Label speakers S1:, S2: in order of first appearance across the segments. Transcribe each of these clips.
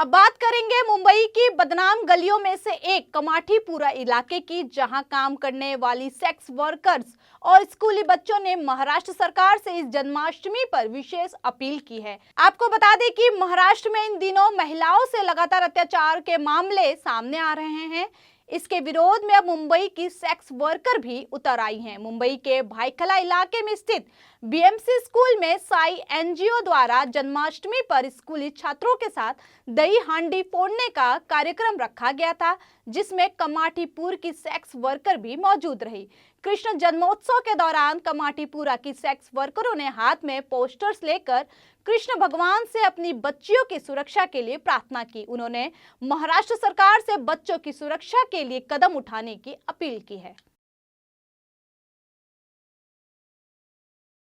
S1: अब बात करेंगे मुंबई की बदनाम गलियों में से एक कमाठीपुरा इलाके की, जहां काम करने वाली सेक्स वर्कर्स और स्कूली बच्चों ने महाराष्ट्र सरकार से इस जन्माष्टमी पर विशेष अपील की है। आपको बता दें कि महाराष्ट्र में इन दिनों महिलाओं से लगातार अत्याचार के मामले सामने आ रहे हैं। इसके विरोध में अब मुंबई की सेक्स वर्कर भी उतर आई हैं। मुंबई के भाईखला इलाके में स्थित बीएमसी स्कूल में साई एनजीओ द्वारा जन्माष्टमी पर स्कूली छात्रों के साथ दही हांडी फोड़ने का कार्यक्रम रखा गया था, जिसमें कमाठीपुर की सेक्स वर्कर भी मौजूद रही। कृष्ण जन्मोत्सव के दौरान कमाठीपुरा की सेक्स वर्करों ने हाथ में पोस्टर्स लेकर कृष्ण भगवान से अपनी बच्चियों की सुरक्षा के लिए प्रार्थना की। उन्होंने महाराष्ट्र सरकार से बच्चों की सुरक्षा के लिए कदम उठाने की अपील की है।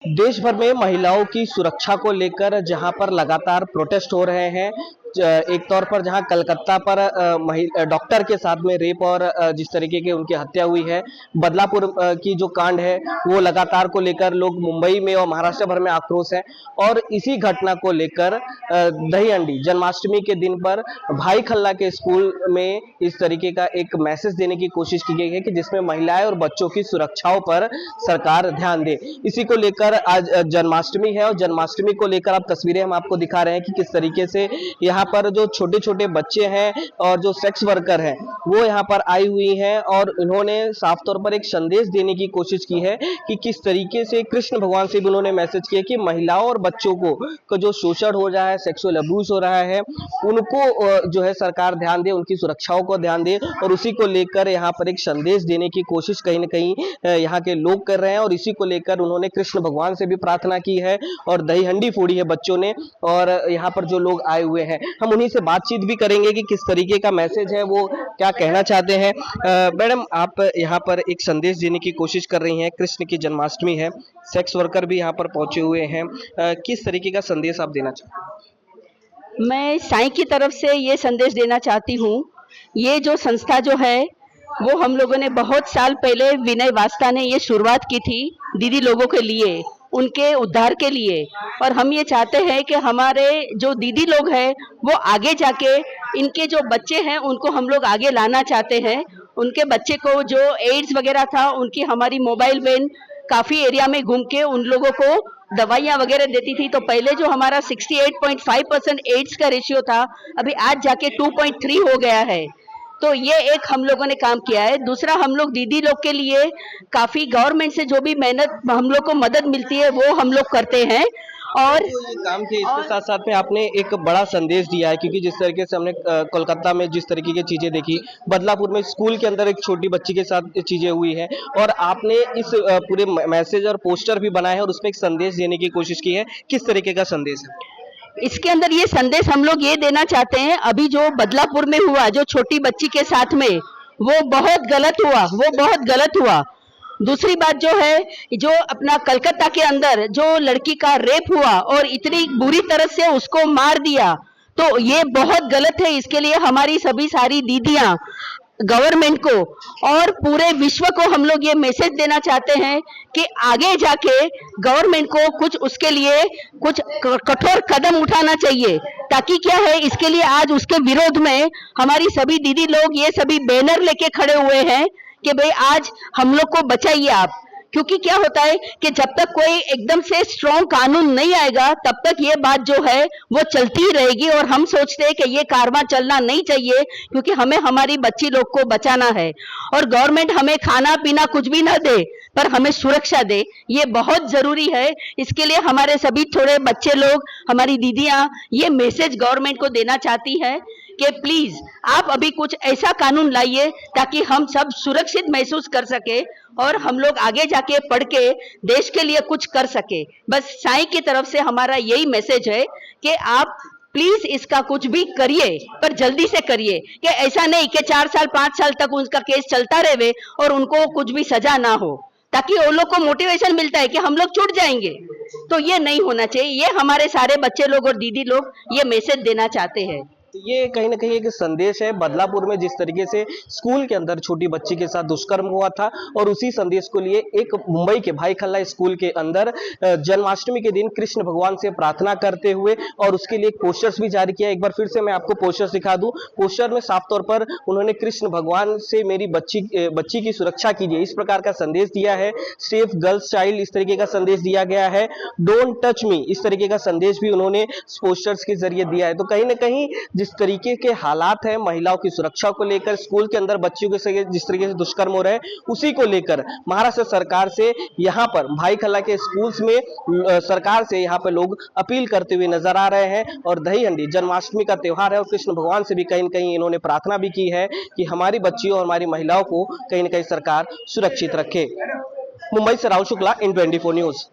S2: देश भर में महिलाओं की सुरक्षा को लेकर जहां पर लगातार प्रोटेस्ट हो रहे हैं, एक तौर पर जहां कलकत्ता पर डॉक्टर के साथ में रेप और जिस तरीके की उनकी हत्या हुई है, बदलापुर की जो कांड है वो लगातार को लेकर लोग मुंबई में और महाराष्ट्र भर में आक्रोश है। और इसी घटना को लेकर दही हांडी जन्माष्टमी के दिन पर भाई खल्ला के स्कूल में इस तरीके का एक मैसेज देने की कोशिश की गई है कि जिसमें महिलाएं और बच्चों की सुरक्षाओं पर सरकार ध्यान दे। इसी को लेकर आज जन्माष्टमी है और जन्माष्टमी को लेकर आप तस्वीरें हम आपको दिखा रहे हैं कि किस तरीके से यहाँ पर जो छोटे छोटे बच्चे हैं और जो सेक्स वर्कर हैं वो यहाँ पर आई हुई हैं और इन्होंने साफ तौर पर एक संदेश देने की कोशिश की है कि किस तरीके से कृष्ण भगवान से भी उन्होंने मैसेज किया कि महिलाओं और बच्चों को जो शोषण हो रहा है, सेक्सुअल अब्यूज हो रहा है, उनको जो है सरकार ध्यान दे, उनकी सुरक्षाओं को ध्यान दे। और उसी को लेकर यहाँ पर एक संदेश देने की कोशिश कहीं ना कहीं यहाँ के लोग कर रहे हैं और इसी को लेकर उन्होंने कृष्ण भगवान से भी प्रार्थना की है और दही हंडी फोड़ी है बच्चों ने। और यहाँ पर जो लोग आए हुए हैं हम उन्हीं से बातचीत भी करेंगे कि किस तरीके का मैसेज है, वो क्या कहना चाहते हैं। मैडम, आप यहाँ पर एक संदेश देने की कोशिश कर रही हैं, कृष्ण की जन्माष्टमी है, सेक्स वर्कर भी यहाँ पर पहुंचे हुए हैं, किस तरीके का संदेश आप देना चाहते हैं?
S3: मैं साईं की तरफ से ये संदेश देना चाहती हूँ। ये जो संस्था जो है वो हम लोगों ने बहुत साल पहले विनय वास्ता ने ये शुरुआत की थी दीदी लोगों के लिए, उनके उद्धार के लिए। और हम ये चाहते हैं कि हमारे जो दीदी लोग हैं वो आगे जाके इनके जो बच्चे हैं उनको हम लोग आगे लाना चाहते हैं। उनके बच्चे को जो एड्स वगैरह था, उनकी हमारी मोबाइल वैन काफ़ी एरिया में घूम के उन लोगों को दवाइयाँ वगैरह देती थी। तो पहले जो हमारा 68.5% एड्स का रेशियो था, अभी आज जाके 2.3 हो गया है। तो ये एक हम लोगों ने काम किया है। दूसरा, हम लोग दीदी लोग के लिए काफ़ी गवर्नमेंट से जो भी मेहनत हम लोग को मदद मिलती है वो हम लोग करते हैं। और
S2: ये काम किया, इसके साथ साथ में आपने एक बड़ा संदेश दिया है, क्योंकि जिस तरीके से हमने कोलकाता में जिस तरीके की चीजें देखी, बदलापुर में स्कूल के अंदर एक छोटी बच्ची के साथ चीजें हुई हैं और आपने इस पूरे मैसेज और पोस्टर भी बनाए हैं और उसमें एक संदेश देने की कोशिश की है। किस तरीके का संदेश है
S3: इसके अंदर? ये संदेश हम लोग ये देना चाहते हैं, अभी जो बदलापुर में हुआ जो छोटी बच्ची के साथ में, वो बहुत गलत हुआ, वो बहुत गलत हुआ। दूसरी बात जो है, जो अपना कलकत्ता के अंदर जो लड़की का रेप हुआ और इतनी बुरी तरह से उसको मार दिया, तो ये बहुत गलत है। इसके लिए हमारी सभी सारी दीदियां गवर्नमेंट को और पूरे विश्व को हम लोग ये मैसेज देना चाहते हैं कि आगे जाके गवर्नमेंट को कुछ उसके लिए कुछ कठोर कदम उठाना चाहिए, ताकि क्या है, इसके लिए आज उसके विरोध में हमारी सभी दीदी लोग ये सभी बैनर लेके खड़े हुए हैं कि भाई आज हम लोग को बचाइए आप। क्योंकि क्या होता है कि जब तक कोई एकदम से स्ट्रॉन्ग कानून नहीं आएगा तब तक ये बात जो है वो चलती ही रहेगी। और हम सोचते हैं कि ये कारवां चलना नहीं चाहिए, क्योंकि हमें हमारी बच्ची लोग को बचाना है। और गवर्नमेंट हमें खाना पीना कुछ भी ना दे पर हमें सुरक्षा दे, ये बहुत जरूरी है। इसके लिए हमारे सभी थोड़े बच्चे लोग, हमारी दीदियां ये मैसेज गवर्नमेंट को देना चाहती है कि प्लीज आप अभी कुछ ऐसा कानून लाइए ताकि हम सब सुरक्षित महसूस कर सके और हम लोग आगे जाके पढ़ के देश के लिए कुछ कर सके। बस साईं की तरफ से हमारा यही मैसेज है कि आप प्लीज इसका कुछ भी करिए, पर जल्दी से करिए, कि ऐसा नहीं कि 4 साल 5 साल तक उनका केस चलता रहे और उनको कुछ भी सजा ना हो, ताकि वो लोग को मोटिवेशन मिलता है कि हम लोग छूट जाएंगे। तो ये नहीं होना चाहिए। ये हमारे सारे बच्चे लोग और दीदी लोग ये मैसेज देना चाहते हैं।
S2: तो ये कहीं ना कहीं एक संदेश है बदलापुर में जिस तरीके से स्कूल के अंदर छोटी बच्ची के साथ दुष्कर्म हुआ था, और उसी संदेश को लिए एक मुंबई के भाई खल्ला स्कूल के अंदर जन्माष्टमी के दिन कृष्ण भगवान से प्रार्थना करते हुए और उसके लिए एक पोस्टर्स भी जारी किया। एक बार फिर से मैं आपको पोस्टर्स दिखा दूं। पोस्टर में साफ तौर पर उन्होंने कृष्ण भगवान से मेरी बच्ची की सुरक्षा कीजिए इस प्रकार का संदेश दिया है। सेफ गर्ल्स चाइल्ड इस तरीके का संदेश दिया गया है। डोंट टच मी इस तरीके का संदेश भी उन्होंने पोस्टर्स के जरिए दिया है। तो कहीं ना कहीं जिस तरीके के हालात हैं महिलाओं की सुरक्षा को लेकर, स्कूल के अंदर बच्चियों के साथ जिस तरीके से दुष्कर्म हो रहे हैं, उसी को लेकर महाराष्ट्र सरकार से यहाँ पर भाई खल्ला के स्कूल्स में सरकार से यहाँ पर लोग अपील करते हुए नजर आ रहे हैं। और दही हंडी जन्माष्टमी का त्योहार है और कृष्ण भगवान से भी कहीं ना कहीं इन्होंने प्रार्थना भी की है कि हमारी बच्चियों और हमारी महिलाओं को कहीं ना कहीं सरकार सुरक्षित रखे। मुंबई से राहुल शुक्ला, N24 न्यूज।